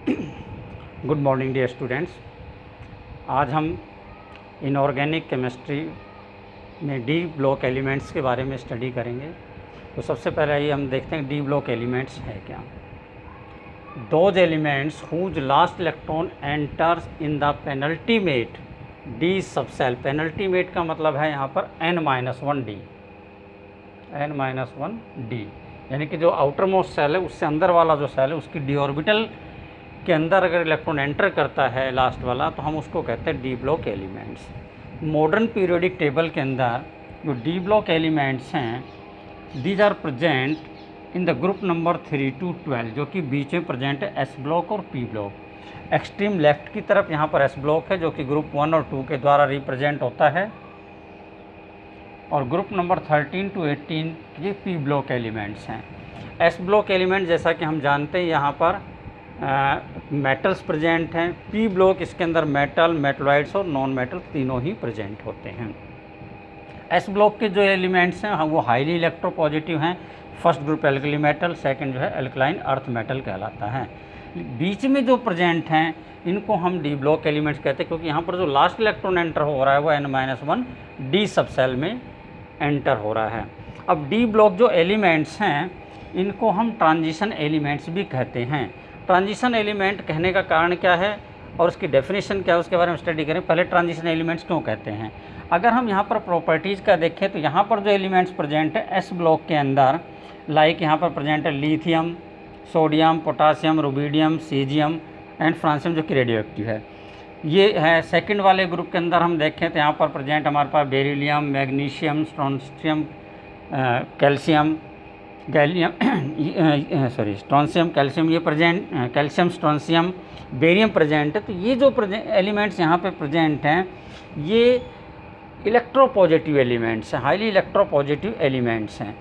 Good morning dear students. आज हम inorganic chemistry में डी ब्लॉक एलिमेंट्स के बारे में स्टडी करेंगे। तो सबसे पहले ये हम देखते हैं डी ब्लॉक एलिमेंट्स है क्या। Those elements whose last electron enters in the penultimate D subshell. Penultimate का मतलब है यहाँ पर n-1 डी, यानी कि जो आउटर मोस्ट सेल है उससे अंदर वाला जो सेल है उसकी डी ऑर्बिटल के अंदर अगर इलेक्ट्रॉन एंटर करता है लास्ट वाला, तो हम उसको कहते हैं D block elements. Modern periodic table के अंदर जो डी ब्लॉक एलिमेंट्स हैं, these are present in the group number 3 to 12, जो कि बीच में प्रेजेंट है एस ब्लॉक और पी ब्लॉक। एक्सट्रीम लेफ्ट की तरफ यहाँ पर एस ब्लॉक है जो कि ग्रुप 1 और 2 के द्वारा रिप्रेजेंट होता है, और ग्रुप नंबर 13 to 18 ये पी ब्लॉक एलिमेंट्स हैं। एस ब्लॉक एलिमेंट जैसा कि हम जानते हैं यहाँ पर मेटल्स प्रेजेंट हैं। पी ब्लॉक इसके अंदर मेटल, मेटलॉइड्स और नॉन मेटल तीनों ही प्रेजेंट होते हैं। एस ब्लॉक के जो एलिमेंट्स हैं वो हाईली इलेक्ट्रोपॉजिटिव हैं। First group alkali metal, second जो है एल्कलाइन अर्थ मेटल कहलाता है। बीच में जो प्रेजेंट हैं इनको हम डी ब्लॉक एलिमेंट्स कहते हैं, क्योंकि यहाँ पर जो लास्ट इलेक्ट्रॉन एंटर हो रहा है वो n-1 डी सबसेल में एंटर हो रहा है। अब डी ब्लॉक जो एलिमेंट्स हैं इनको हम ट्रांजिशन एलिमेंट्स भी कहते हैं। ट्रांजिशन एलिमेंट कहने का कारण क्या है और उसकी डेफिनेशन क्या है उसके बारे में स्टडी करें। पहले ट्रांजिशन एलिमेंट्स क्यों कहते हैं। अगर हम यहाँ पर प्रॉपर्टीज़ का देखें तो यहाँ पर जो एलिमेंट्स प्रेजेंट है एस ब्लॉक के अंदर, लाइक यहाँ पर प्रेजेंट है lithium, sodium, potassium, rubidium, caesium and francium जो कि रेडियो एक्टिव है। ये है सेकंड वाले ग्रुप के अंदर हम देखें तो यहाँ पर प्रेजेंट हमारे पास beryllium, magnesium, strontium, calcium, gallium strontium, calcium, ये present, calcium, strontium, barium present है। तो ये जो एलिमेंट्स यहाँ पे प्रेजेंट हैं ये इलेक्ट्रोपॉजिटिव एलिमेंट्स हैं, हाईली इलेक्ट्रोपॉजिटिव एलिमेंट्स हैं।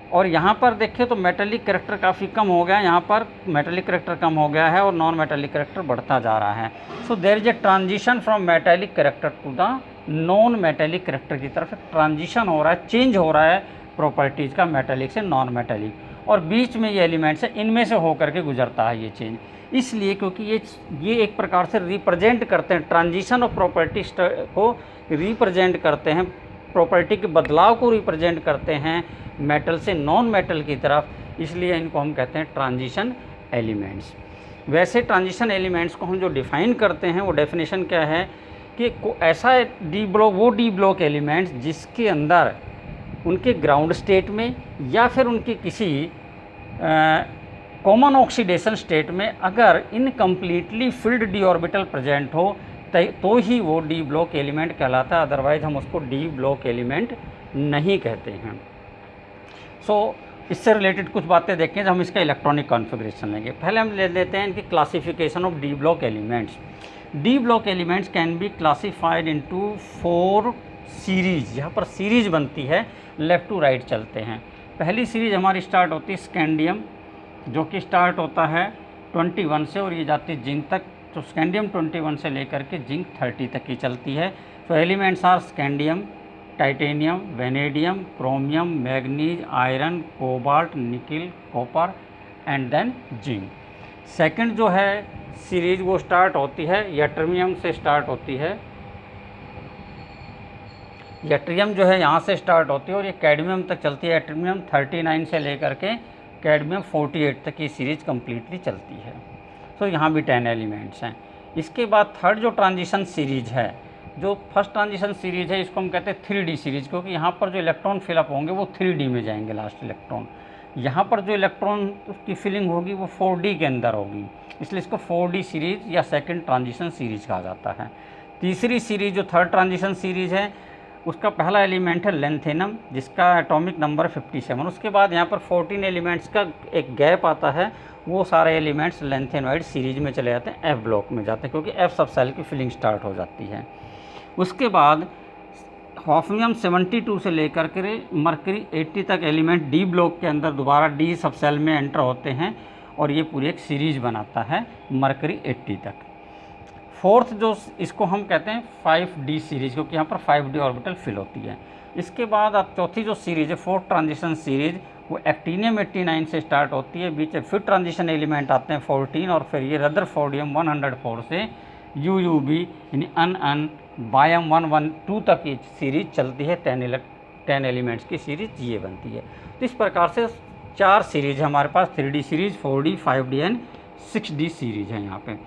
और यहाँ पर देखें तो मेटेलिक करेक्टर काफ़ी कम हो गया, यहाँ पर मेटेलिक करेक्टर कम हो गया है और नॉन मेटेलिक करेक्टर बढ़ता जा रहा है। So there is a transition from metallic character to the non metallic character की तरफ ट्रांजिशन हो रहा है, चेंज हो रहा है प्रॉपर्टीज़ का मेटेलिक से नॉन मेटेलिक, और बीच में ये एलिमेंट्स है इनमें से होकर के गुजरता है ये चेंज। इसलिए क्योंकि ये एक प्रकार से रिप्रेजेंट करते हैं, ट्रांजिशन ऑफ प्रॉपर्टी को रिप्रेजेंट करते हैं, प्रॉपर्टी के बदलाव को रिप्रेजेंट करते हैं मेटल से नॉन मेटल की तरफ, इसलिए इनको हम कहते हैं ट्रांजिशन एलिमेंट्स। वैसे ट्रांजिशन एलिमेंट्स को हम जो डिफ़ाइन करते हैं वो डेफिनेशन क्या है कि ऐसा डी ब्लॉक, वो डी ब्लॉक एलिमेंट्स जिसके अंदर उनके ग्राउंड स्टेट में या फिर उनकी किसी कॉमन ऑक्सीडेशन स्टेट में अगर incompletely field D orbital present हो तो ही वो डी ब्लॉक एलिमेंट कहलाता है, अदरवाइज हम उसको डी ब्लॉक एलिमेंट नहीं कहते हैं। इससे रिलेटेड कुछ बातें देखें जब हम इसका इलेक्ट्रॉनिक कॉन्फ़िगरेशन लेंगे। पहले हम ले लेते हैं इनकी classification of d block elements. D block elements can be classified into 4 series. यहाँ पर सीरीज बनती है, लेफ़्ट टू राइट चलते हैं। पहली सीरीज हमारी स्टार्ट होती है स्कैंडियम, जो कि स्टार्ट होता है 21 से और ये जाती है जिंक तक। तो स्कैंडियम 21 से लेकर के जिंक 30 तक की चलती है। तो elements are scandium, titanium, vanadium, chromium, manganese, iron, cobalt, nickel, copper and then zinc. Second जो है सीरीज वो स्टार्ट होती है यट्रियम से स्टार्ट होती है। यट्रियम जो है यहाँ से स्टार्ट होती है और ये कैडमियम तक चलती है। यट्रियम 39 से लेकर के कैडमियम 48 तक ये सीरीज कम्प्लीटली चलती है। तो यहाँ भी 10 एलिमेंट्स हैं। इसके बाद थर्ड जो ट्रांजिशन सीरीज है, जो फर्स्ट ट्रांजिशन सीरीज है इसको हम कहते हैं 3D सीरीज, क्योंकि यहाँ पर जो इलेक्ट्रॉन फिलअप होंगे वो 3D में जाएंगे लास्ट इलेक्ट्रॉन। यहाँ पर जो इलेक्ट्रॉन की फिलिंग होगी वो 4D के अंदर होगी, इसलिए इसको 4D सीरीज या सेकंड ट्रांजिशन सीरीज कहा जाता है। तीसरी सीरीज जो थर्ड ट्रांजिशन सीरीज है उसका पहला एलिमेंट है लेंथेनम, जिसका एटॉमिक नंबर 57। उसके बाद यहाँ पर 14 एलिमेंट्स का एक गैप आता है, वो सारे एलिमेंट्स लेंथेनॉइड सीरीज में चले जाते हैं, एफ ब्लॉक में जाते हैं, क्योंकि एफ सबसेल की फिलिंग स्टार्ट हो जाती है। उसके बाद हॉफनियम 72 से लेकर के मरकरी 80 तक एलिमेंट डी ब्लॉक के अंदर दोबारा डी सबसेल में एंटर होते हैं और ये पूरी एक सीरीज बनाता है मरकरी 80 तक। फोर्थ जो इसको हम कहते हैं 5d सीरीज, क्योंकि यहाँ पर 5d ऑर्बिटल फिल होती है। इसके बाद अब चौथी जो सीरीज है फोर्थ ट्रांजिशन सीरीज, वो एक्टीनियम 89 से स्टार्ट होती है, बीच में फिर ट्रांजिशन एलिमेंट आते हैं 14, और फिर ये रदरफोर्डियम 104 से UUB यानी अन बायम 112 तक ये सीरीज चलती है। 10 एलिमेंट्स की सीरीज ये बनती है। तो इस प्रकार से 4 सीरीज है हमारे पास, 3D series, 4D, 5D and 6D series है यहाँ पे।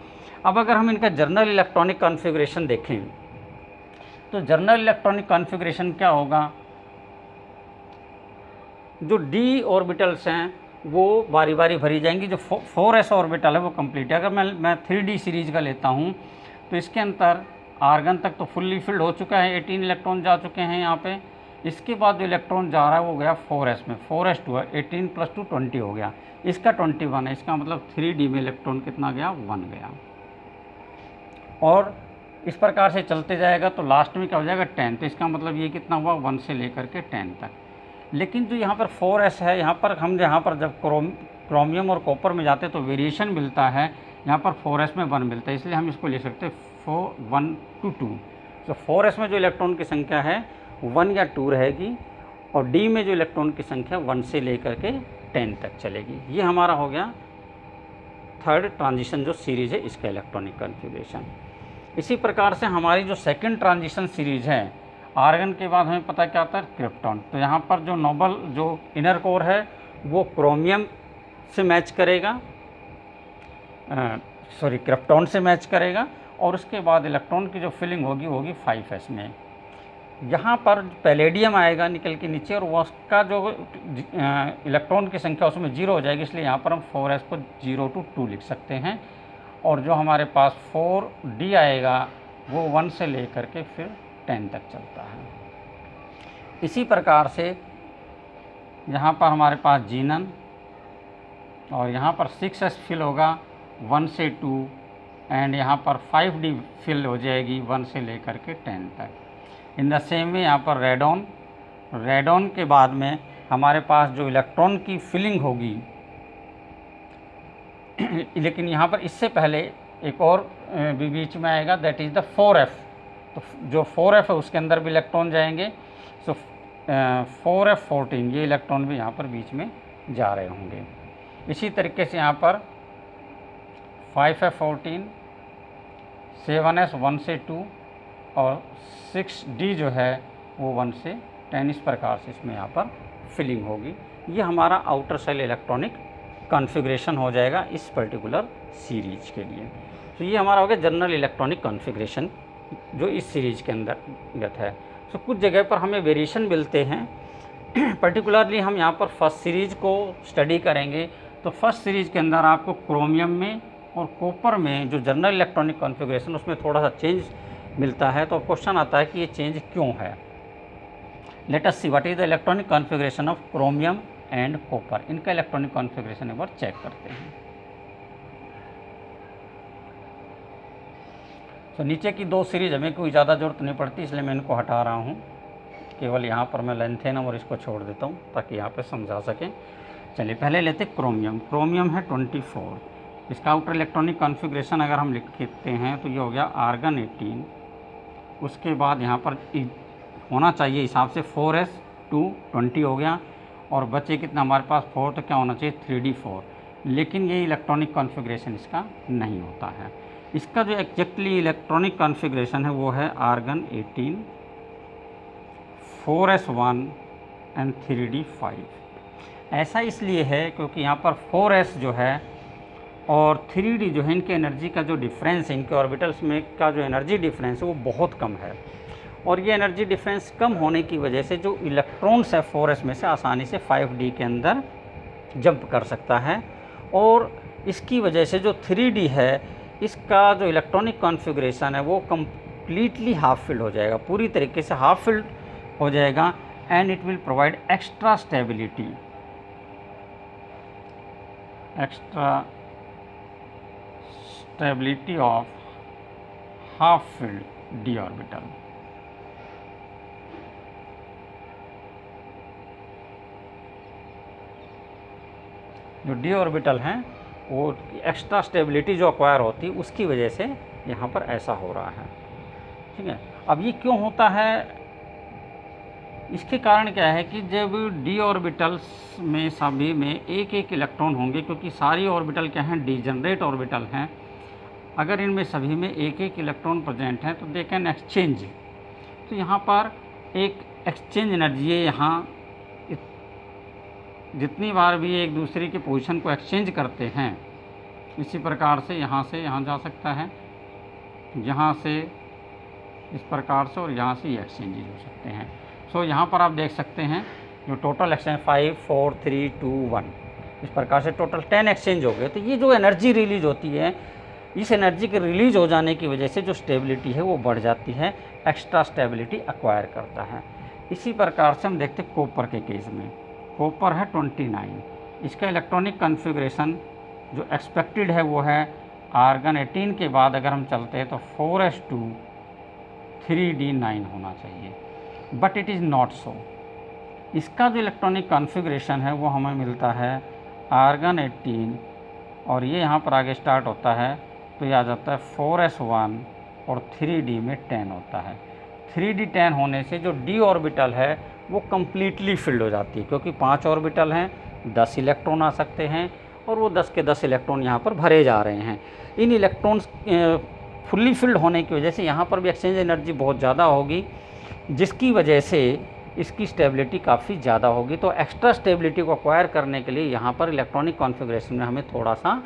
अब अगर हम इनका जर्नल इलेक्ट्रॉनिक कॉन्फ़िगरेशन देखें तो जर्नल इलेक्ट्रॉनिक कॉन्फ़िगरेशन क्या होगा, जो d ऑर्बिटल्स हैं वो बारी बारी भरी जाएंगी। जो 4s ऑर्बिटल है वो कंप्लीट है। अगर मैं 3D सीरीज का लेता हूँ तो इसके अंदर आर्गन तक तो फुल्ली फिल्ड हो चुका है, 18 इलेक्ट्रॉन जा चुके हैं यहाँ पे। इसके बाद जो इलेक्ट्रॉन जा रहा है वो गया 4s में, 4s2 है, 18 + 2 20 हो गया, इसका 21 है, इसका मतलब 3D में इलेक्ट्रॉन कितना गया, 1 गया। और इस प्रकार से चलते जाएगा तो लास्ट में क्या हो जाएगा, 10, तो इसका मतलब ये कितना हुआ, 1 से लेकर के 10 तक। लेकिन जो यहाँ पर 4s है, यहाँ पर जब क्रोमियम और कॉपर में जाते हैं तो वेरिएशन मिलता है, यहाँ पर 4s में 1 मिलता है, इसलिए हम इसको ले सकते हैं 1 to 2। तो 4s में जो इलेक्ट्रॉन की संख्या है 1 या 2 रहेगी, और d में जो इलेक्ट्रॉन की संख्या 1 से लेकर के 10 तक चलेगी। ये हमारा हो गया थर्ड ट्रांजिशन जो सीरीज़ है इसका इलेक्ट्रॉनिक कॉन्फ़िगरेशन। इसी प्रकार से हमारी जो सेकंड ट्रांजिशन सीरीज़ है, आर्गन के बाद हमें पता क्या आता है, क्रिप्टॉन। तो यहाँ पर जो नोबल जो इनर कोर है वो क्रोमियम से मैच करेगा, क्रिप्टॉन से मैच करेगा, और उसके बाद इलेक्ट्रॉन की जो फिलिंग होगी 5s में। यहाँ पर पैलेडियम आएगा निकल के नीचे, और उसका जो इलेक्ट्रॉन की संख्या उसमें 0 हो जाएगी, इसलिए यहाँ पर हम 4s को 0 to 2 लिख सकते हैं। और जो हमारे पास 4d आएगा वो 1 से लेकर के फिर 10 तक चलता है। इसी प्रकार से यहाँ पर हमारे पास जीनन, और यहाँ पर 6s फिल होगा 1 से 2, एंड यहाँ पर 5d फिल हो जाएगी 1 से लेकर के 10 तक। इन द सेम वे यहाँ पर रेडॉन के बाद में हमारे पास जो इलेक्ट्रॉन की फिलिंग होगी लेकिन यहाँ पर इससे पहले एक और भी बीच में आएगा, दैट इज़ द 4f। तो जो 4f है उसके अंदर भी इलेक्ट्रॉन जाएंगे, सो 4f14 ये इलेक्ट्रॉन भी यहाँ पर बीच में जा रहे होंगे। इसी तरीके से यहाँ पर 5f14, 7s 1 से 2, और 6d जो है वो 1 से 10, इस प्रकार से इसमें यहाँ पर फिलिंग होगी। ये हमारा आउटर सेल इलेक्ट्रॉनिक कॉन्फ़िगरेशन हो जाएगा इस पर्टिकुलर सीरीज के लिए। तो ये हमारा हो गया जनरल इलेक्ट्रॉनिक कॉन्फ़िगरेशन जो इस सीरीज के अंतर्गत है। तो कुछ जगह पर हमें वेरिएशन मिलते हैं पर्टिकुलरली हम यहाँ पर फर्स्ट सीरीज को स्टडी करेंगे। तो फर्स्ट सीरीज के अंदर आपको क्रोमियम में और कॉपर में जो जनरल इलेक्ट्रॉनिक कॉन्फ़िगरेशन उसमें थोड़ा सा चेंज मिलता है। तो क्वेश्चन आता है कि ये चेंज क्यों है। Let us see what is the electronic configuration of chromium and copper. इनका इलेक्ट्रॉनिक कॉन्फ़िगरेशन एक बार चेक करते हैं। तो नीचे की 2 सीरीज हमें कोई ज़्यादा ज़रूरत नहीं पड़ती, इसलिए मैं इनको हटा रहा हूँ। केवल यहाँ पर मैं लेंथेनम और इसको छोड़ देता हूँ ताकि यहाँ पे समझा सकें। चलिए पहले लेते क्रोमियम। क्रोमियम है 24। इसका आउटर इलेक्ट्रॉनिक कॉन्फ़िगरेशन अगर हम लिखते हैं तो ये हो गया आर्गन 18। उसके बाद यहाँ पर होना चाहिए हिसाब से 4s 2 20 हो गया, और बचे कितना हमारे पास 4, तो क्या होना चाहिए 3d4। लेकिन ये इलेक्ट्रॉनिक कॉन्फ़िगरेशन इसका नहीं होता है। इसका जो एग्जैक्टली इलेक्ट्रॉनिक कॉन्फ़िगरेशन है वो है आर्गन 18, 4s1 एंड 3d5। ऐसा इसलिए है क्योंकि यहाँ पर 4s जो है और 3d जो है, इनके एनर्जी का जो डिफरेंस है, इनके ऑर्बिटल्स में का जो एनर्जी डिफरेंस है वो बहुत कम है। और ये एनर्जी डिफरेंस कम होने की वजह से जो इलेक्ट्रॉन्स है 4s में से आसानी से 5d के अंदर जंप कर सकता है। और इसकी वजह से जो 3d है इसका जो इलेक्ट्रॉनिक कॉन्फ़िगरेशन है वो कम्प्लीटली हाफ फिल्ड हो जाएगा, पूरी तरीके से हाफ फिल्ड हो जाएगा, and it will provide extra stability of half filled d orbital. जो d ऑर्बिटल हैं वो एक्स्ट्रा स्टेबिलिटी जो अक्वायर होती है उसकी वजह से यहाँ पर ऐसा हो रहा है, ठीक है। अब ये क्यों होता है, इसके कारण क्या है कि जब डी ऑर्बिटल्स में सभी में एक एक इलेक्ट्रॉन होंगे, क्योंकि सारी ऑर्बिटल क्या हैं, डीजनरेट ऑर्बिटल हैं, अगर इनमें सभी में एक एक इलेक्ट्रॉन प्रेजेंट है तो दे कैन एक्सचेंज। तो यहाँ पर एक एक्सचेंज एनर्जी है, यहाँ जितनी बार भी एक दूसरे की पोजीशन को एक्सचेंज करते हैं, इसी प्रकार से यहाँ जा सकता है, यहाँ से इस प्रकार से, और यहाँ से ये एक्सचेंजेज हो सकते हैं। सो यहाँ पर आप देख सकते हैं जो टोटल एक्सचेंज 5 4 3 2 1, इस प्रकार से टोटल 10 एक्सचेंज हो गए। तो ये जो एनर्जी रिलीज होती है, इस एनर्जी के रिलीज हो जाने की वजह से जो स्टेबिलिटी है वो बढ़ जाती है, एक्स्ट्रा स्टेबिलिटी एक्वायर करता है। इसी प्रकार से हम देखते हैं कॉपर के केस में, कॉपर है 29, इसका इलेक्ट्रॉनिक कन्फिग्रेशन जो एक्सपेक्टेड है वो है आर्गन 18 के बाद अगर हम चलते हैं तो 4s2 3d9 होना चाहिए, but it is not so. इसका जो इलेक्ट्रॉनिक कॉन्फ़िगरेशन है वो हमें मिलता है आर्गन 18, और ये यहाँ पर आगे स्टार्ट होता है तो ये आ जाता है 4s1 और 3d में 10 होता है। 3d10 होने से जो d ऑर्बिटल है वो कम्प्लीटली फिल्ड हो जाती है, क्योंकि 5 ऑर्बिटल हैं, 10 इलेक्ट्रॉन आ सकते हैं, और वो 10 के 10 इलेक्ट्रॉन यहाँ पर भरे जा रहे हैं। इन इलेक्ट्रॉन्स फुल्ली फिल्ड होने की वजह से यहाँ पर भी एक्सचेंज एनर्जी बहुत ज़्यादा होगी, जिसकी वजह से इसकी स्टेबिलिटी काफ़ी ज़्यादा होगी। तो एक्स्ट्रा स्टेबिलिटी को एक्वायर करने के लिए यहाँ पर इलेक्ट्रॉनिक कॉन्फ़िगरेशन में हमें थोड़ा सा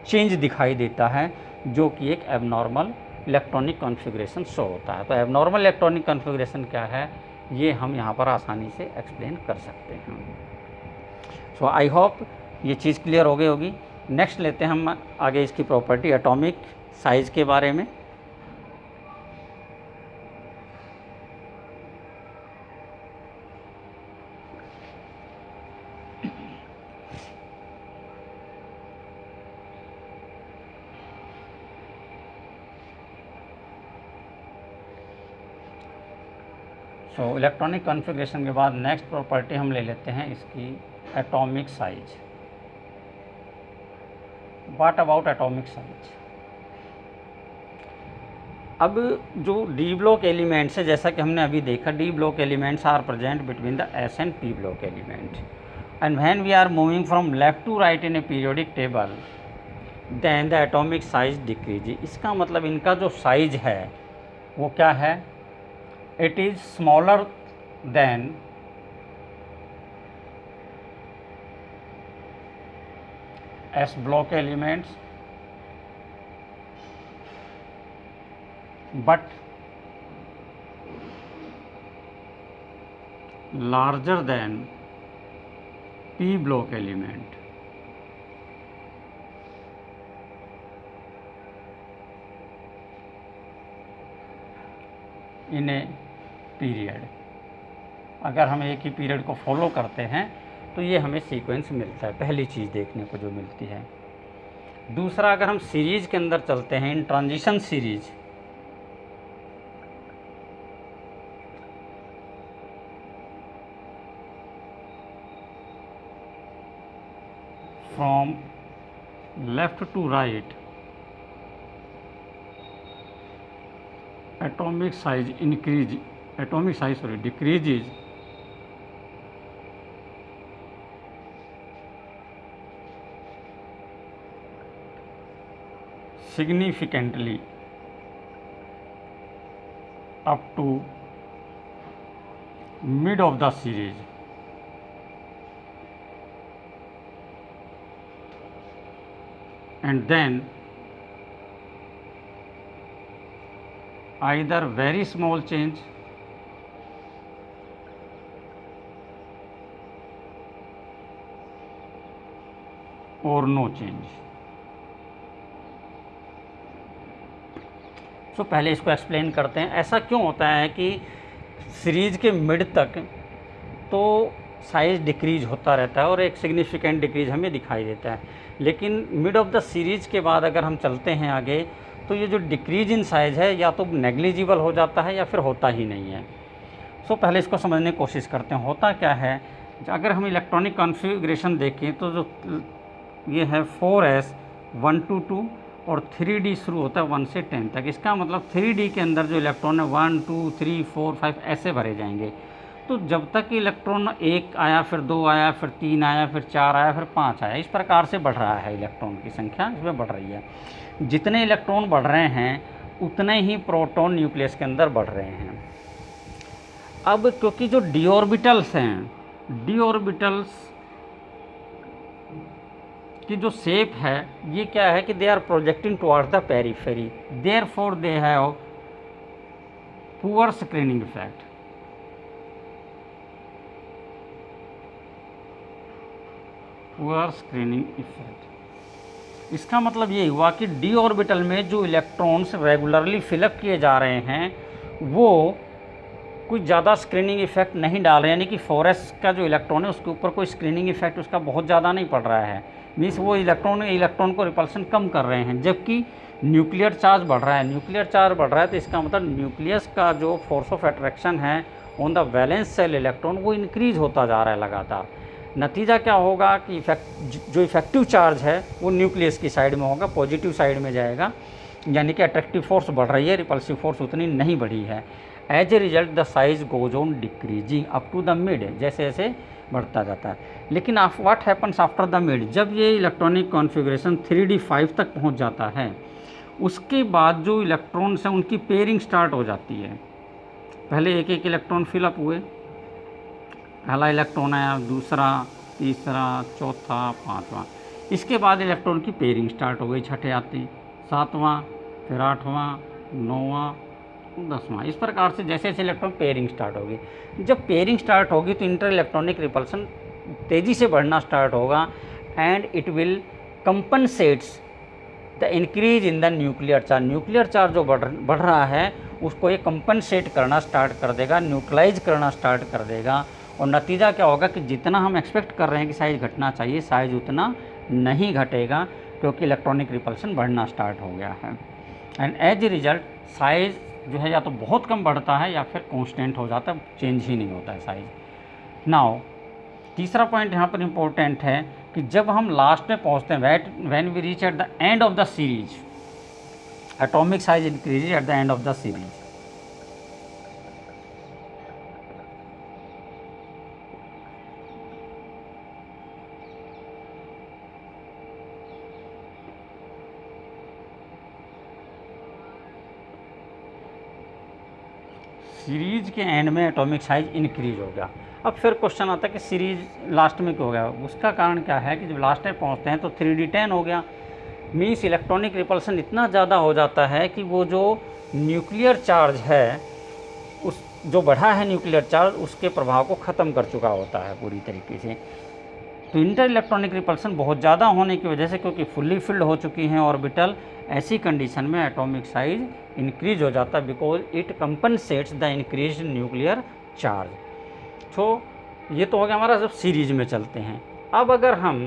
चेंज दिखाई देता है, जो कि एक एबनॉर्मल इलेक्ट्रॉनिक कॉन्फ़िगरेशन शो होता है। तो एबनॉर्मल इलेक्ट्रॉनिक कॉन्फ़िगरेशन क्या है, ये हम यहाँ पर आसानी से एक्सप्लेन कर सकते हैं। सो आई होप ये चीज़ क्लियर हो गई होगी। नेक्स्ट लेते हैं हम आगे इसकी प्रॉपर्टी एटॉमिक साइज़ के बारे में। तो इलेक्ट्रॉनिक कॉन्फ़िगरेशन के बाद नेक्स्ट प्रॉपर्टी हम ले लेते हैं इसकी atomic size. What about atomic size? अब जो डी ब्लॉक एलिमेंट्स है, जैसा कि हमने अभी देखा, D block elements are present between the S and P block element, and when we are moving from left to right in a periodic table then the atomic size decrease. इसका मतलब इनका जो साइज है वो क्या है, it is smaller than S block elements but larger than P block element. in a period. अगर हम एक ही पीरियड को फॉलो करते हैं तो ये हमें सीक्वेंस मिलता है, पहली चीज़ देखने को जो मिलती है। दूसरा, अगर हम सीरीज के अंदर चलते हैं, in transition series, from left to right, atomic size decreases significantly up to mid of the series, and then either very small change or no change। तो पहले इसको एक्सप्लेन करते हैं। ऐसा क्यों होता है कि सीरीज के मिड तक तो साइज़ डिक्रीज होता रहता है और एक सिग्निफिकेंट डिक्रीज हमें दिखाई देता है, लेकिन मिड ऑफ द सीरीज़ के बाद अगर हम चलते हैं आगे तो ये जो डिक्रीज इन साइज़ है या तो नेग्लिजिबल हो जाता है या फिर होता ही नहीं है। सो पहले इसको समझने की कोशिश करते हैं। होता क्या है, अगर हम इलेक्ट्रॉनिक कॉन्फ़िगरेशन देखें तो जो ये है 4s122 और 3D शुरू होता है 1 से 10 तक। इसका मतलब 3D के अंदर जो इलेक्ट्रॉन है 1 2 3 4 5 ऐसे भरे जाएंगे। तो जब तक इलेक्ट्रॉन 1 आया, फिर 2 आया, फिर 3 आया, फिर 4 आया, फिर 5 आया, इस प्रकार से बढ़ रहा है इलेक्ट्रॉन की संख्या, इसमें बढ़ रही है। जितने इलेक्ट्रॉन बढ़ रहे हैं उतने ही प्रोटॉन न्यूक्लियस के अंदर बढ़ रहे हैं। अब क्योंकि जो डी ऑर्बिटल्स हैं, डी ऑर्बिटल्स की जो शेप है ये क्या है कि they are projecting towards the periphery, therefore they have poor screening effect. Poor screening effect, इसका मतलब ये हुआ कि डी ऑर्बिटल में जो इलेक्ट्रॉन्स रेगुलरली फिलअप किए जा रहे हैं वो कुछ ज़्यादा स्क्रीनिंग इफेक्ट नहीं डाल रहे हैं, यानी कि 4s का जो इलेक्ट्रॉन है उसके ऊपर कोई स्क्रीनिंग इफेक्ट उसका बहुत ज़्यादा नहीं पड़ रहा है। मीन्स वो इलेक्ट्रॉन को रिपल्सन कम कर रहे हैं, जबकि न्यूक्लियर चार्ज बढ़ रहा है। न्यूक्लियर चार्ज बढ़ रहा है तो इसका मतलब न्यूक्लियस का जो फोर्स ऑफ अट्रैक्शन है on the valence shell electron वो इंक्रीज होता जा रहा है लगातार। नतीजा क्या होगा कि जो इफेक्टिव चार्ज है वो न्यूक्लियस की साइड में होगा, पॉजिटिव साइड में जाएगा, यानी कि अट्रैक्टिव फोर्स बढ़ रही है, रिपल्सिव फोर्स उतनी नहीं बढ़ी है। As a result the size goes on decreasing up to the mid, जैसे जैसे बढ़ता जाता है। लेकिन what happens after the mid, जब ये इलेक्ट्रॉनिक कॉन्फ़िगरेशन 3D5 तक पहुंच जाता है उसके बाद जो इलेक्ट्रॉन्स हैं उनकी पेयरिंग स्टार्ट हो जाती है। पहले एक एक इलेक्ट्रॉन फिलअप हुए, पहला इलेक्ट्रॉन आया, दूसरा, तीसरा, चौथा, पाँचवा, इसके बाद इलेक्ट्रॉन की पेयरिंग स्टार्ट हो गई, छठे आती, सातवां, फिर आठवां, नौवां, 10वां, इस प्रकार से जैसे जैसे इलेक्ट्रॉन पेयरिंग स्टार्ट होगी। जब पेयरिंग स्टार्ट होगी तो इंटर इलेक्ट्रॉनिक रिपल्सन तेज़ी से बढ़ना स्टार्ट होगा and it will compensates the increase in the nuclear charge. Nuclear charge जो बढ़ रहा है उसको ये कंपनसेट करना स्टार्ट कर देगा, न्यूट्रलाइज करना स्टार्ट कर देगा, और नतीजा क्या होगा कि जितना हम एक्सपेक्ट कर रहे हैं कि साइज घटना चाहिए साइज उतना नहीं घटेगा, क्योंकि इलेक्ट्रॉनिक रिपल्सन बढ़ना स्टार्ट हो गया है। And as a result size जो है या तो बहुत कम बढ़ता है या फिर कांस्टेंट हो जाता है, चेंज ही नहीं होता है साइज। नाउ तीसरा पॉइंट यहाँ पर इम्पोर्टेंट है कि जब हम लास्ट में पहुँचते हैं, when we reach at the end of the series, atomic size increase at the end of the series. Series के एंड में एटॉमिक साइज इंक्रीज हो गया। अब फिर क्वेश्चन आता है कि सीरीज लास्ट में क्यों हो गया। उसका कारण क्या है कि जब लास्ट में पहुंचते हैं तो 3D10 हो गया, मीन्स इलेक्ट्रॉनिक रिपल्सन इतना ज़्यादा हो जाता है कि वो जो न्यूक्लियर चार्ज है, उस जो बढ़ा है न्यूक्लियर चार्ज, उसके प्रभाव को ख़त्म कर चुका होता है पूरी तरीके से। तो इंटर इलेक्ट्रॉनिक रिपल्सन बहुत ज़्यादा होने की वजह से, क्योंकि फुल्ली फिल्ड हो चुकी हैं ऑर्बिटल, ऐसी कंडीशन में एटॉमिक साइज इंक्रीज हो जाता है, because it compensates the increase nuclear charge. तो ये तो हो गया हमारा जब सीरीज में चलते हैं। अब अगर हम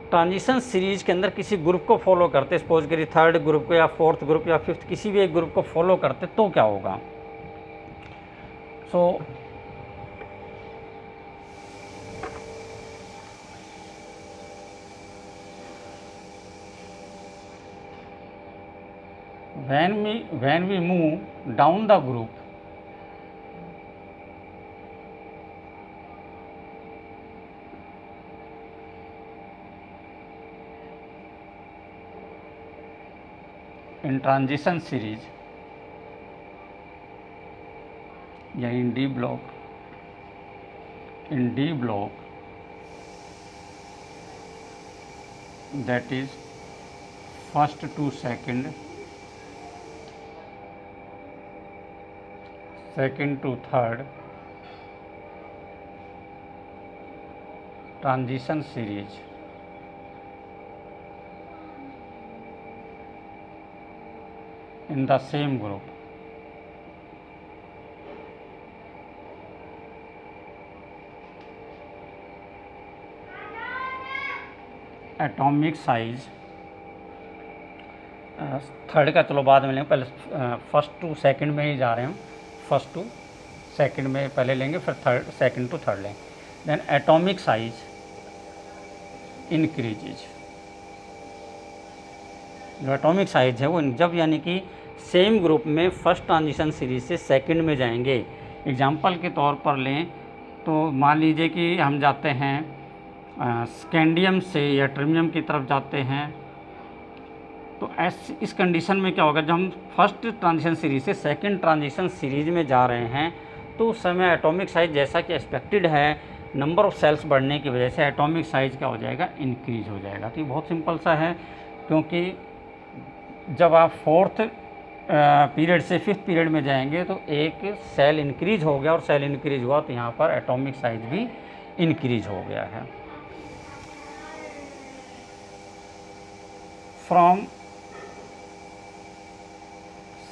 ट्रांजिशन सीरीज के अंदर किसी ग्रुप को फॉलो करते, सपोज करिए थर्ड ग्रुप को या फोर्थ ग्रुप या फिफ्थ किसी भी एक ग्रुप को फॉलो करते, तो क्या होगा। सो when we move down the group, in transition series या in D block, that is first to second, second to third transition series in the same group, atomic size third का चलो बाद में लेंगे, पहले फर्स्ट टू सेकंड में ही जा रहे हैं हम, फर्स्ट टू सेकंड में पहले लेंगे, फिर थर्ड, सेकंड टू थर्ड लेंगे। देन एटॉमिक साइज इंक्रीजेज, जो एटॉमिक साइज है वो जब यानी कि सेम ग्रुप में फर्स्ट ट्रांजिशन सीरीज से सेकंड में जाएंगे। एग्जांपल के तौर पर लें तो मान लीजिए कि हम जाते हैं स्कैंडियम से या ट्रिमियम की तरफ जाते हैं, तो इस कंडीशन में क्या होगा, जब हम फर्स्ट ट्रांजिशन सीरीज से सेकंड ट्रांजिशन सीरीज में जा रहे हैं तो उस समय एटॉमिक साइज जैसा कि एक्सपेक्टेड है, नंबर ऑफ़ सेल्स बढ़ने की वजह से एटॉमिक साइज क्या हो जाएगा, इंक्रीज हो जाएगा। तो ये बहुत सिंपल सा है, क्योंकि जब आप फोर्थ पीरियड से फिफ्थ पीरियड में जाएंगे तो एक सेल इंक्रीज हो गया, और सेल इंक्रीज हुआ तो यहाँ पर एटॉमिक साइज भी इंक्रीज हो गया है। From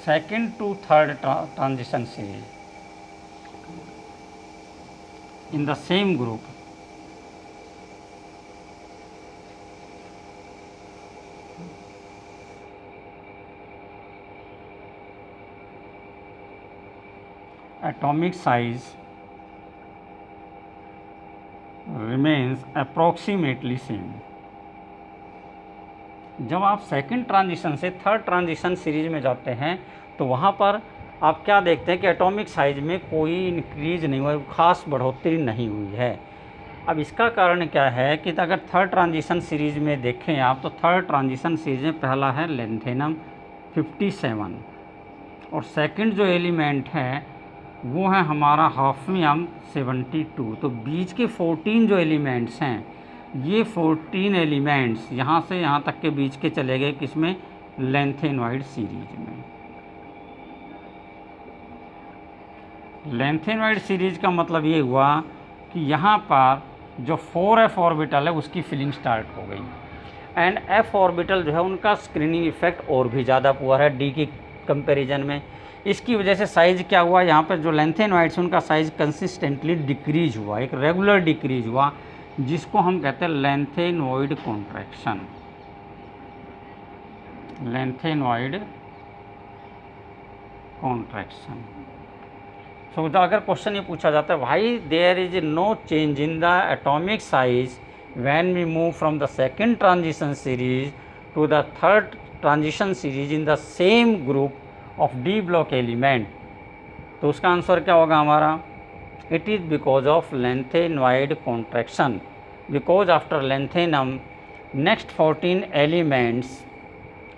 second to third transition series in the same group, atomic size remains approximately same। जब आप सेकंड ट्रांजिशन से थर्ड ट्रांजिशन सीरीज में जाते हैं तो वहाँ पर आप क्या देखते हैं कि एटॉमिक साइज में कोई इंक्रीज नहीं हुआ, खास बढ़ोतरी नहीं हुई है। अब इसका कारण क्या है कि अगर थर्ड ट्रांजिशन सीरीज में देखें आप, तो थर्ड ट्रांजिशन सीरीज में पहला है लेंथेनम 57, और सेकंड जो एलिमेंट है वो है हमारा हाफनियम 72। तो बीच के 14 जो एलिमेंट्स हैं, ये 14 एलिमेंट्स यहाँ से यहाँ तक के बीच के चले गए किसमें, लेंथेनॉइड सीरीज में। लेंथेनॉइड सीरीज का मतलब ये हुआ कि यहाँ पर जो 4f ऑर्बिटल है उसकी फिलिंग स्टार्ट हो गई, एंड f ऑर्बिटल जो है उनका स्क्रीनिंग इफेक्ट और भी ज़्यादा पुअर है d की कंपैरिजन में। इसकी वजह से साइज़ क्या हुआ, यहाँ पर जो लेंथेनॉइड्स उनका साइज़ कंसिस्टेंटली डिक्रीज हुआ, एक रेगुलर डिक्रीज हुआ, जिसको हम कहते हैं lanthanoid contraction. Lanthanoid contraction. So अगर क्वेश्चन ये पूछा जाता है why there is no change in the atomic size when we move from the second transition series to the third transition series in the same group of d block element, तो उसका answer क्या होगा हमारा, it is because of lanthanoid contraction, because after lanthanum next 14 एलिमेंट्स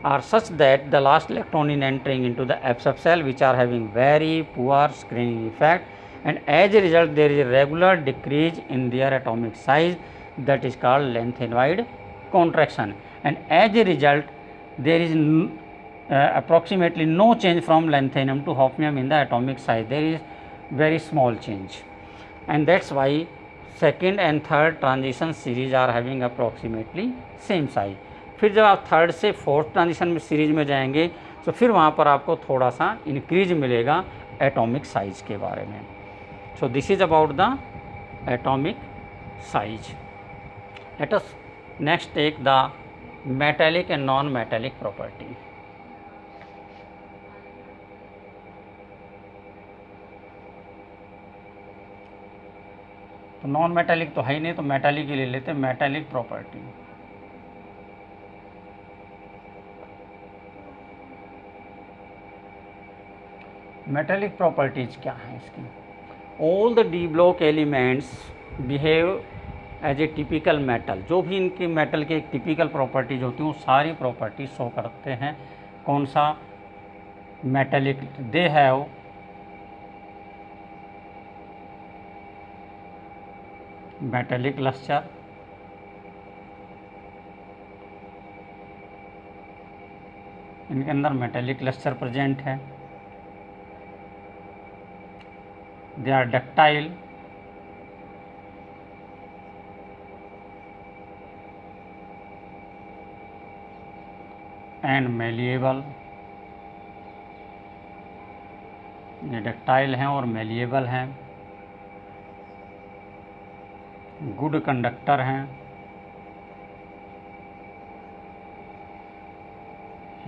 are such that the last electron in entering into the F subshell which are having very poor screening effect, and as a result there is a regular decrease in their atomic size, that is called lengthenoid contraction, and as a result there is approximately no change from lanthanum to hafnium in the atomic size, there is very small change, and that's why second and third transition series are having approximately same size। फिर जब आप third से fourth transition में series में जाएंगे तो फिर वहाँ पर आपको थोड़ा सा इंक्रीज मिलेगा एटॉमिक साइज के बारे में। So this is about the atomic size. Let us next take the metallic and non metallic property. तो नॉन मेटालिक तो है ही नहीं, तो मेटालिक ही ले लेते हैं, मेटालिक प्रॉपर्टी। मेटालिक प्रॉपर्टीज क्या हैं इसकी, all the D block elements behave as a typical metal, जो भी इनके मेटल के एक टिपिकल प्रॉपर्टीज होती हैं वो सारी प्रॉपर्टीज शो करते हैं। कौन सा, metallic, they have metallic lustre, इनके अंदर मेटालिक लस्टर प्रेजेंट है। they are ductile, and malleable, ये डक्टाइल हैं और मेलिएबल हैं, गुड कंडक्टर हैं,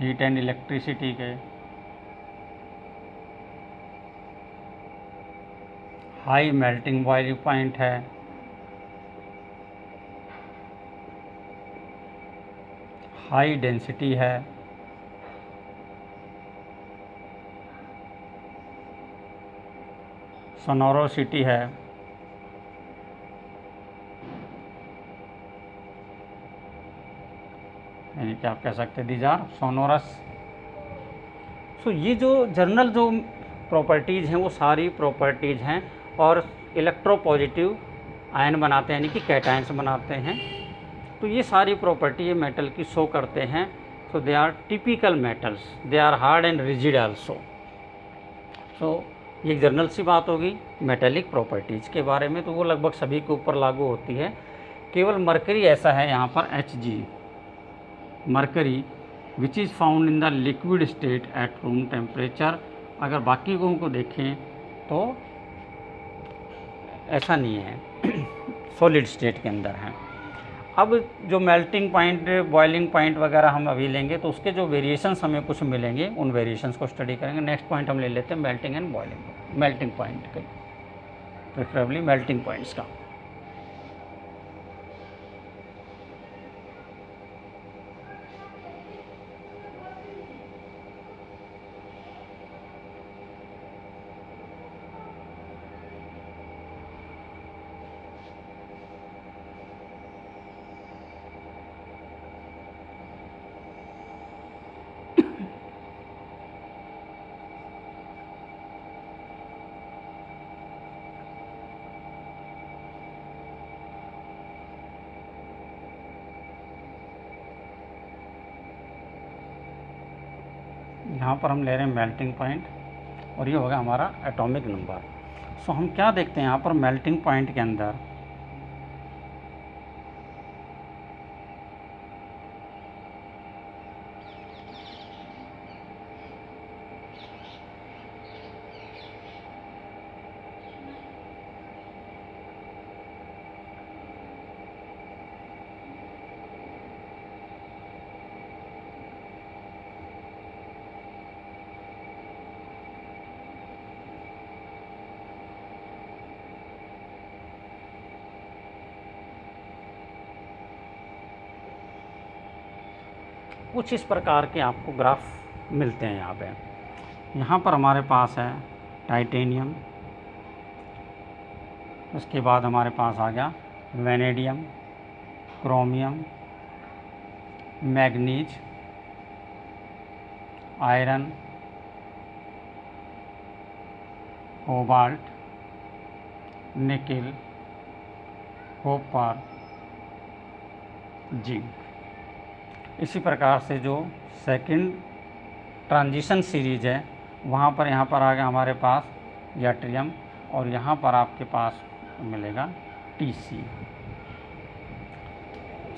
हीट एंड इलेक्ट्रिसिटी के, हाई मेल्टिंग बॉइलिंग पॉइंट है, हाई डेंसिटी है, सोनोरोसिटी है, यानी कि आप कह सकते हैं दीज आर सोनोरस। सो ये जो जर्नल जो प्रॉपर्टीज़ हैं वो सारी प्रॉपर्टीज़ हैं, और इलेक्ट्रोपॉजिटिव आयन बनाते हैं यानी कि कैटायंस बनाते हैं। तो ये सारी प्रॉपर्टी ये मेटल की शो करते हैं। So they are typical metals, they are hard and rigid also. So ये एक जर्नल सी बात होगी मेटेलिक प्रॉपर्टीज़ के बारे में, तो वो लगभग सभी के ऊपर लागू होती है। केवल मरकरी ऐसा है यहाँ पर Hg, mercury which is found in the liquid state at room temperature. अगर बाकी को देखें तो ऐसा नहीं है, सॉलिड स्टेट के अंदर है। अब जो मेल्टिंग पॉइंट, बॉइलिंग पॉइंट वगैरह हम अभी लेंगे, तो उसके जो वेरिएशंस हमें कुछ मिलेंगे, उन वेरिएशंस को स्टडी करेंगे। नेक्स्ट पॉइंट हम ले लेते हैं melting and boiling, melting point के, प्रेफरेबली मेल्टिंग पॉइंट्स का। यहाँ पर हम ले रहे हैं मेल्टिंग पॉइंट, और ये होगा हमारा एटॉमिक नंबर। सो हम क्या देखते हैं यहाँ पर मेल्टिंग पॉइंट के अंदर, कुछ इस प्रकार के आपको ग्राफ मिलते हैं यहाँ पे। यहाँ पर हमारे पास है टाइटेनियम, उसके बाद हमारे पास आ गया vanadium, chromium, manganese, iron, cobalt, nickel, copper, zinc. इसी प्रकार से जो सेकंड ट्रांजिशन सीरीज है, वहाँ पर यहाँ पर आ गया हमारे पास यट्रियम, और यहाँ पर आपके पास मिलेगा Tc।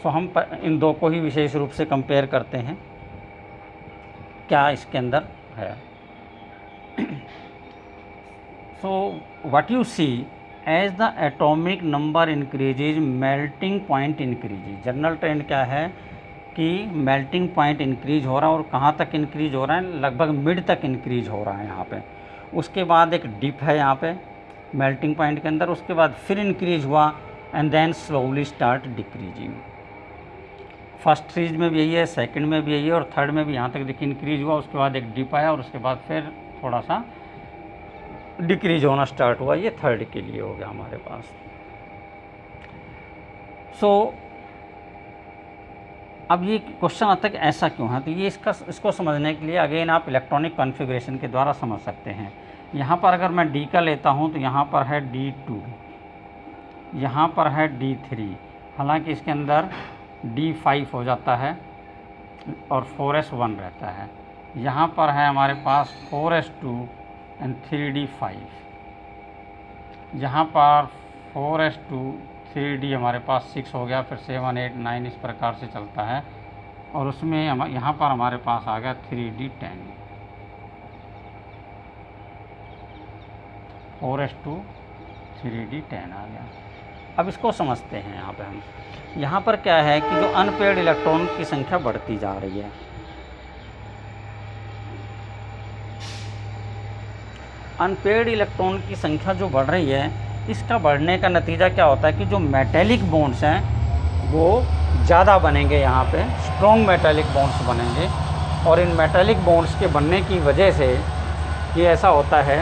सो हम इन दो को ही विशेष रूप से कंपेयर करते हैं क्या इसके अंदर है। So what you see as the atomic number increases melting point increases. General trend क्या है कि मेल्टिंग पॉइंट इंक्रीज हो रहा है, और कहाँ तक इंक्रीज हो रहा है, लगभग मिड तक इंक्रीज हो रहा है यहाँ पे। उसके बाद एक डिप है यहाँ पे मेल्टिंग पॉइंट के अंदर, उसके बाद फिर इंक्रीज हुआ and then slowly start decreasing. First series में भी यही है, सेकंड में भी यही है, और थर्ड में भी यहाँ तक देखिए इंक्रीज हुआ, उसके बाद एक डिप आया, और उसके बाद फिर थोड़ा सा डिक्रीज होना स्टार्ट हुआ। ये थर्ड के लिए हो गया हमारे पास। सो अब ये क्वेश्चन आता है कि ऐसा क्यों है, तो ये इसको समझने के लिए अगेन आप इलेक्ट्रॉनिक कॉन्फ़िगरेशन के द्वारा समझ सकते हैं। यहाँ पर अगर मैं D का लेता हूँ तो यहाँ पर है D2, यहाँ पर है D3, हालांकि इसके अंदर D5 हो जाता है और 4s1 रहता है। यहाँ पर है हमारे पास 4s2 एंड 3d5, यहाँ पर 4s2 3d हमारे पास 6 हो गया, फिर 7 8 9 इस प्रकार से चलता है, और उसमें यहाँ पर हमारे पास आ गया 3d10, 4s2 3d10 आ गया। अब इसको समझते हैं। यहाँ पे हम यहाँ पर क्या है कि जो अनपेयर्ड इलेक्ट्रॉन की संख्या बढ़ती जा रही है। अनपेयर्ड इलेक्ट्रॉन की संख्या जो बढ़ रही है, इसका बढ़ने का नतीजा क्या होता है कि जो मेटेलिक बॉन्ड्स हैं वो ज़्यादा बनेंगे, यहाँ पे स्ट्रॉन्ग मेटेलिक बॉन्ड्स बनेंगे, और इन मेटेलिक बॉन्ड्स के बनने की वजह से ये ऐसा होता है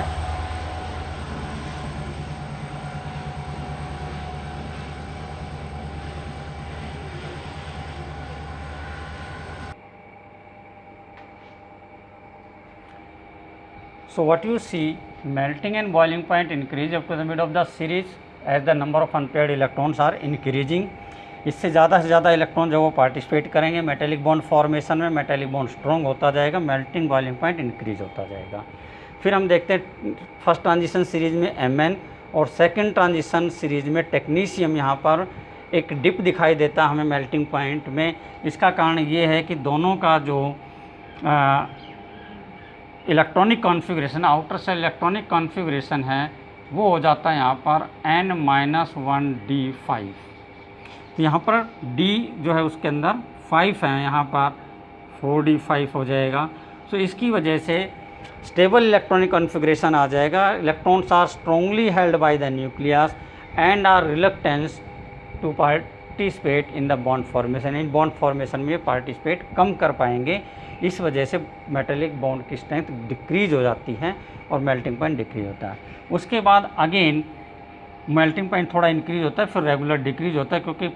So what you see, melting and boiling point increase up to the mid of the series as the number of unpaired electrons are increasing. इससे ज़्यादा से ज़्यादा इलेक्ट्रॉन जो वो पार्टिसिपेट करेंगे मेटेलिक बॉन्ड फॉर्मेशन में, मेटेलिक बॉन्ड स्ट्रॉन्ग होता जाएगा, मेल्टिंग बॉइलिंग पॉइंट इंक्रीज होता जाएगा। फिर हम देखते हैं फर्स्ट ट्रांजिशन सीरीज में Mn और सेकंड ट्रांजिशन सीरीज में टेक्नीशियम। यहाँ पर एक डिप दिखाई देता है हमें मेल्टिंग पॉइंट में। इसका कारण ये है कि दोनों का जो electronic configuration, outer shell electronic configuration है वो हो जाता है यहाँ पर n-1d5। तो यहाँ पर d जो है उसके अंदर 5 है, यहाँ पर 4d5 हो जाएगा। तो इसकी वजह से स्टेबल इलेक्ट्रॉनिक कॉन्फ़िगरेशन आ जाएगा। Electrons are strongly held by the nucleus and are reluctance to participate in the bond formation. In bond formation में पार्टिसिपेट कम कर पाएंगे, इस वजह से मेटेलिक बॉन्ड की स्ट्रेंथ डिक्रीज हो जाती है और मेल्टिंग पॉइंट डिक्रीज होता है। उसके बाद अगेन मेल्टिंग पॉइंट थोड़ा इंक्रीज होता है, फिर रेगुलर डिक्रीज होता है, क्योंकि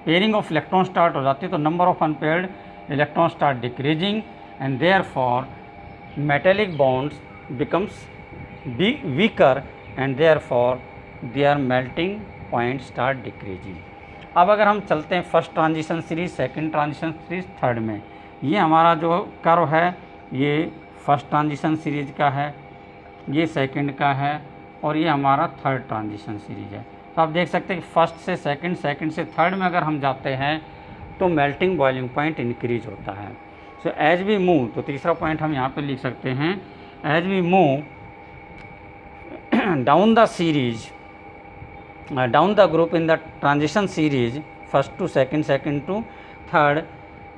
पेयरिंग ऑफ इलेक्ट्रॉन स्टार्ट हो जाती है, तो number of unpaired electron start decreasing and therefore metallic bonds becomes weaker and therefore their melting point start decreasing. अब अगर हम चलते हैं first transition series, second transition series, third में, ये हमारा जो कर्व है ये फर्स्ट ट्रांजिशन सीरीज का है, ये सेकंड का है और ये हमारा थर्ड ट्रांजिशन सीरीज है। तो आप देख सकते हैं कि फर्स्ट से सेकंड, सेकंड से थर्ड में अगर हम जाते हैं तो मेल्टिंग बॉइलिंग पॉइंट इंक्रीज होता है। सो एज वी मूव, तो तीसरा पॉइंट हम यहाँ पे लिख सकते हैं, as we move down the series, down the group in the transition series first to second, second to third,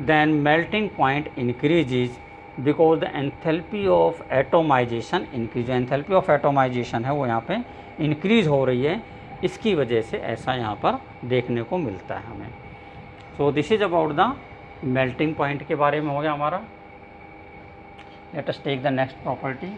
then melting point increases because the enthalpy of atomization increase। enthalpy of atomization है वो यहाँ पे increase हो रही है, इसकी वजह से ऐसा यहाँ पर देखने को मिलता है हमें। so this is about the melting point के बारे में हो गया हमारा। let us take the next property।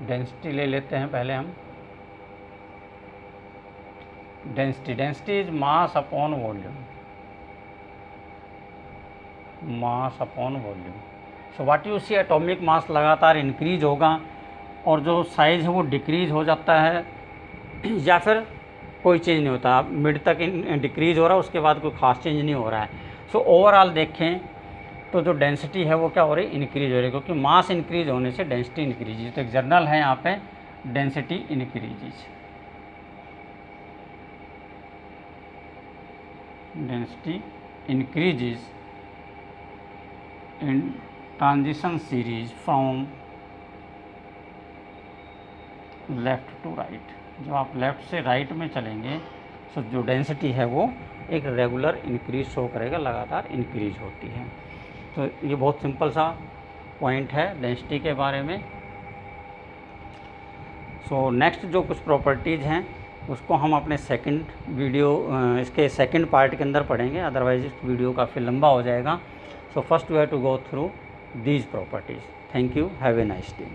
Density ले लेते हैं पहले हम। Density is mass upon volume, mass upon volume. So what you see, atomic mass लगातार इंक्रीज होगा और जो साइज़ है वो डिक्रीज हो जाता है या फिर कोई चेंज नहीं होता, मिड तक डिक्रीज हो रहा है, उसके बाद कोई खास चेंज नहीं हो रहा है। सो ओवरऑल देखें तो जो डेंसिटी है वो क्या हो रही है, इंक्रीज हो रही है, क्योंकि मास इंक्रीज होने से डेंसिटी इंक्रीज। तो एक जर्नल है यहाँ पे, density increases, density increases in transition series from left to right. जब आप लेफ्ट से राइट में चलेंगे तो जो डेंसिटी है वो एक रेगुलर इंक्रीज शो करेगा, लगातार इंक्रीज होती है। तो ये बहुत सिंपल सा पॉइंट है डेंसिटी के बारे में। सो नेक्स्ट जो कुछ प्रॉपर्टीज़ हैं उसको हम अपने सेकंड वीडियो, इसके सेकंड पार्ट के अंदर पढ़ेंगे, अदरवाइज इस वीडियो काफ़ी लंबा हो जाएगा। So first we have to go through these properties. Thank you, have a nice day.